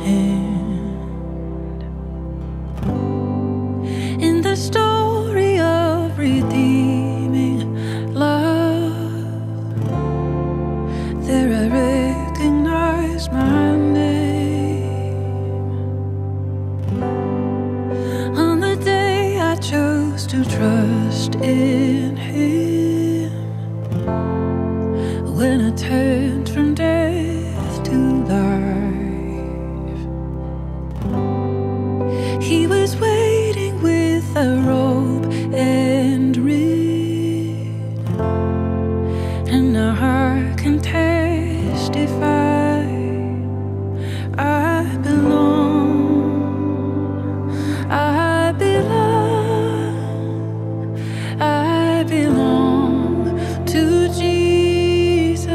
hand. In the story of redeeming love, there I recognize my name. On the day I chose to trust in Him, when I turned from death to life, He was waiting with a robe and ring, and now I can testify I belong, I belong, I belong to Jesus.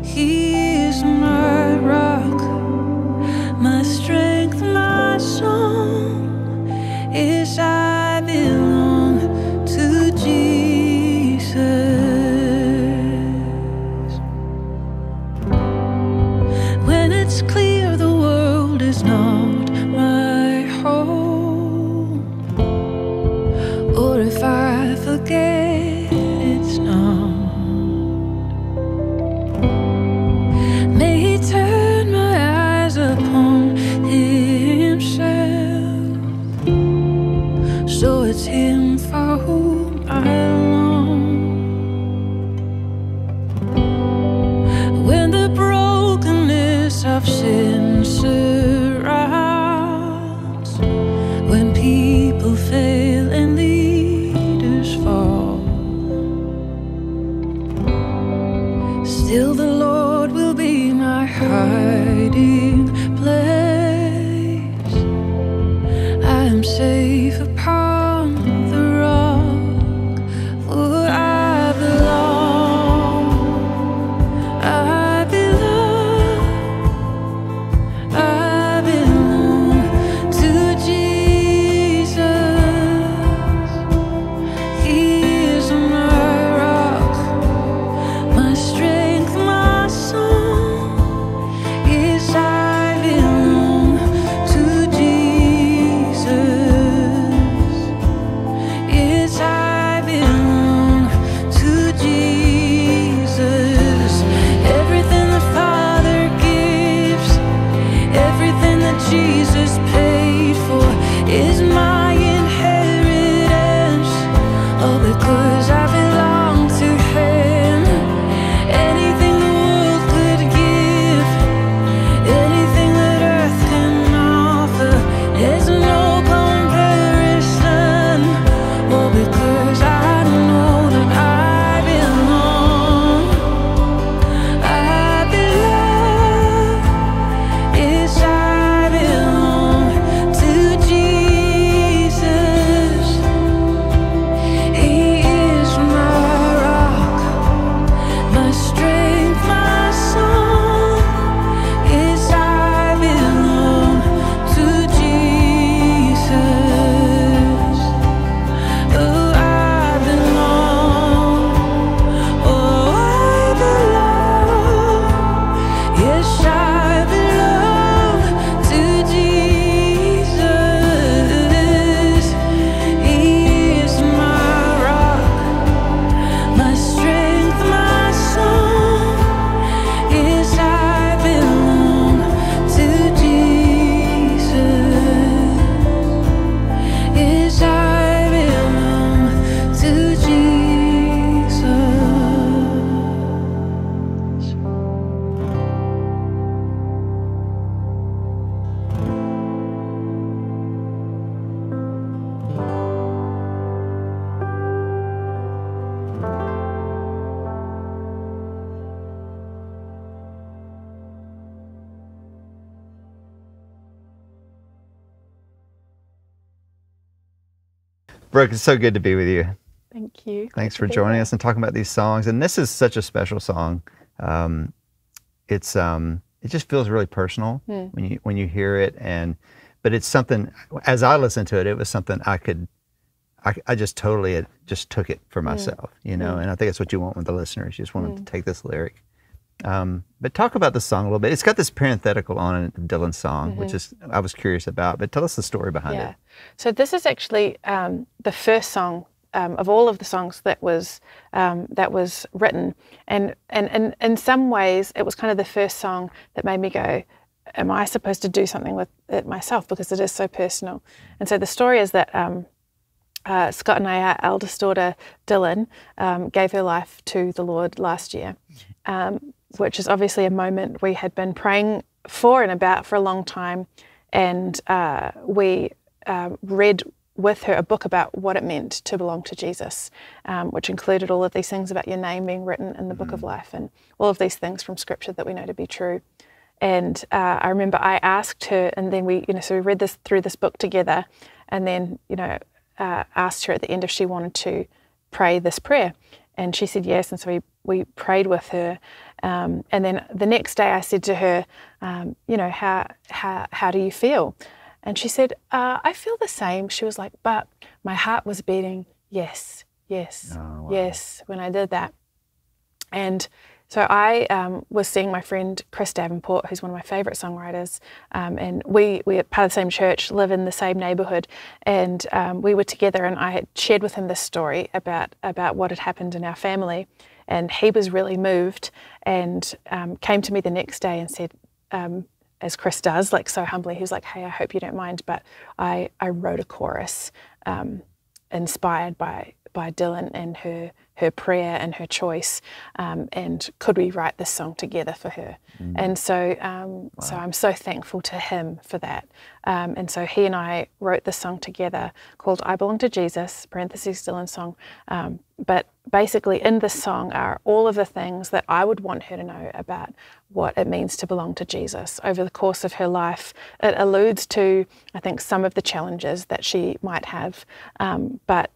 He is my rock, my strength, my song. Yes, I belong to Jesus. When it's clear the world is not my home, or if I forget it's not, may He turn my eyes upon Himself, so it's Him for whom I long. When the brokenness of sin surrounds, when people fail and leaders fall, still the Lord will be my hiding place. I am safe upon the rock, for I belong, I belong, I belong to Jesus. He is my rock, my strength, my song. Yes, I belong to Jesus. Yes, I belong to Jesus. Everything the Father gives, everything that Jesus paid for is my inheritance. All because I belong to Him. Anything the world could give, anything that earth can offer, there's no comparison. All because I know that I belong, I belong. Yes, I belong to Jesus. He is my rock, my strength, my song. Yes, I belong to Jesus. Oh, I belong. Oh, I belong. Yes, I belong to Jesus. He is my rock, my strength, my song. Yes, I belong to Jesus. Yes, I belong to Jesus. Brooke, it's so good to be with you. Thank you. Thanks Good for to be joining here. us and talking about these songs. And this is such a special song. It just feels really personal when you hear it, but it's something. As I listened to it, it was something I just totally just took it for myself, you know. And I think that's what you want with the listeners. You just want them to take this lyric But talk about the song a little bit. It's got this parenthetical on it, Dylan's song, which is I was curious about. But tell us the story behind it. So this is actually the first song of all of the songs that was written, and in some ways it was kind of the first song that made me go, am I supposed to do something with it myself, because it is so personal. And so the story is that Scott and I, our eldest daughter Dylan, gave her life to the Lord last year, which is obviously a moment we had been praying for and about for a long time. And we read with her a book about what it meant to belong to Jesus, which included all of these things about your name being written in the book of life, and all of these things from Scripture that we know to be true. And I remember I asked her, and then we, so we read through this book together, and then, asked her at the end if she wanted to pray this prayer, and she said yes. And so we prayed with her, and then the next day I said to her, how do you feel? And she said, I feel the same. She was like, but my heart was beating yes, yes, yes when I did that. And so I was seeing my friend Chris Davenport, who's one of my favourite songwriters, and we are part of the same church, live in the same neighbourhood, and we were together, and I had shared with him this story about what had happened in our family, and he was really moved, and came to me the next day and said, as Chris does, like so humbly, he was like, hey, I hope you don't mind, but I wrote a chorus inspired by Dylan and her prayer and her choice, and could we write this song together for her? And so so I'm so thankful to him for that. And so he and I wrote this song together called I Belong to Jesus, parentheses Dylan's song. But basically in this song are all of the things that I would want her to know about what it means to belong to Jesus over the course of her life. It alludes to, I think, some of the challenges that she might have, but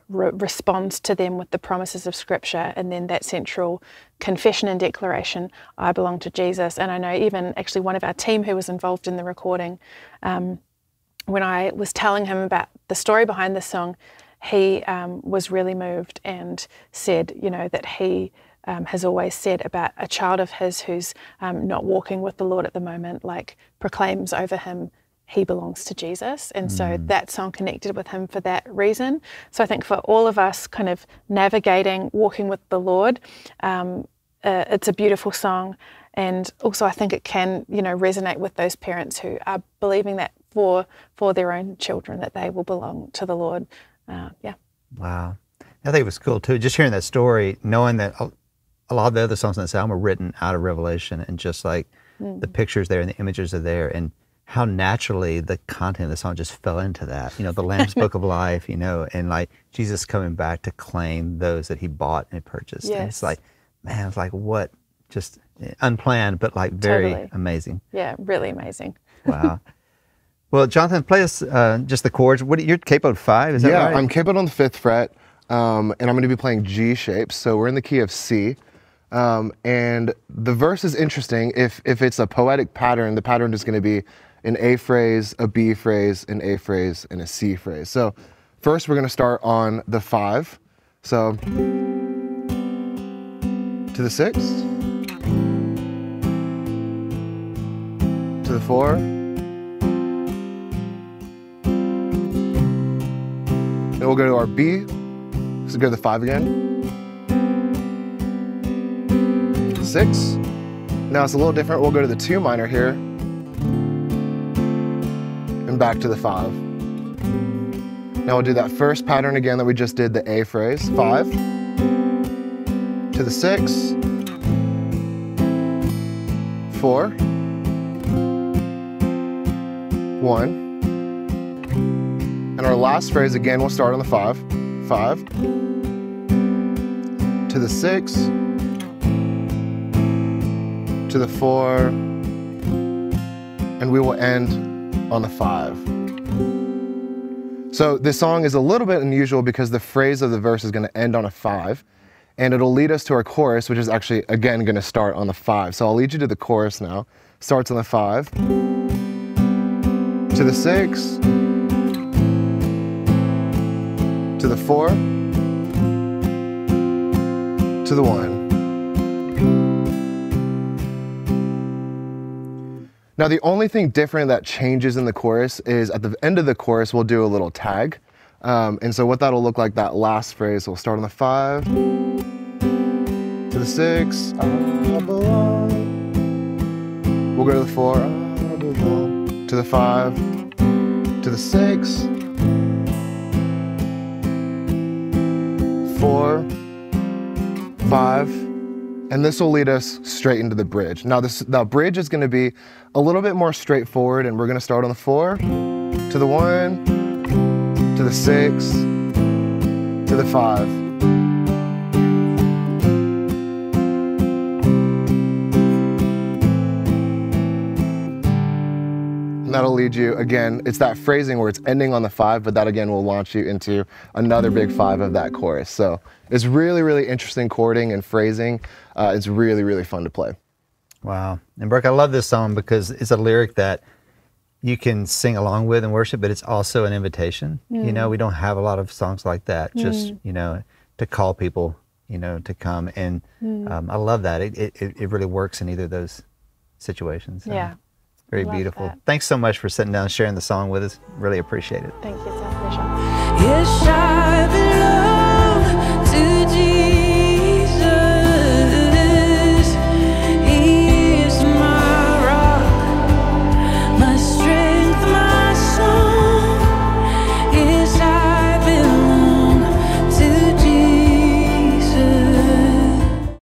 responds to them with the promises of Scripture, and then that central confession and declaration, I belong to Jesus. And I know even actually one of our team who was involved in the recording, when I was telling him about the story behind this song, he was really moved and said, that he has always said about a child of his who's not walking with the Lord at the moment, like proclaims over him, he belongs to Jesus. And so that song connected with him for that reason. So I think for all of us kind of navigating, walking with the Lord, it's a beautiful song. And also I think it can, resonate with those parents who are believing that for their own children, that they will belong to the Lord. Wow. I think it was cool too, just hearing that story, knowing that a lot of the other songs on this album are written out of Revelation, and just like the pictures there and the images are there, and how naturally the content of the song just fell into that. The Lamb's Book of Life, and like Jesus coming back to claim those that he bought and purchased. Yes. And it's like, man, it's like what, just unplanned, but like very amazing. Yeah, really amazing. Wow. Well, Jonathan, play us just the chords. You're capoed 5, is that right? Yeah, I'm capoed on the 5th fret, and I'm going to be playing G shapes. So we're in the key of C. And the verse is interesting. If it's a poetic pattern, the pattern is going to be an A phrase, a B phrase, an A phrase, and a C phrase. So first we're going to start on the 5. So to the 6, to the 4, and we'll go to our B, so go to the 5 again, 6. Now it's a little different. We'll go to the 2 minor here, and back to the 5. Now we'll do that first pattern again that we just did, the A phrase, 5, to the 6, 4, 1, and our last phrase again, we'll start on the 5, 5, to the 6, to the 4, and we will end on the 5. So this song is a little bit unusual because the phrase of the verse is going to end on a 5, and it'll lead us to our chorus, which is actually again going to start on the 5. So I'll lead you to the chorus now. Starts on the 5, to the 6, to the 4, to the 1, Now the only thing different that changes in the chorus is at the end of the chorus we'll do a little tag. And so what that'll look like, that last phrase, we'll start on the 5, to the 6, I belong. We'll go to the 4, I belong. To the 5, to the 6, 4, 5, and this will lead us straight into the bridge. Now the bridge is going to be a little bit more straightforward, and we're going to start on the 4, to the 1, to the 6, to the 5. And that'll lead you, again, it's that phrasing where it's ending on the 5, but that again will launch you into another big 5 of that chorus. So it's really, really interesting chording and phrasing. It's really, really fun to play. Wow. And Brooke, I love this song because it's a lyric that you can sing along with and worship, but it's also an invitation. You know, we don't have a lot of songs like that, just, you know, to call people, you know, to come. And I love that. It really works in either of those situations. So Yeah. very Love beautiful. that. Thanks so much for sitting down and sharing the song with us. Really appreciate it. Thank you. It's our pleasure. Yes,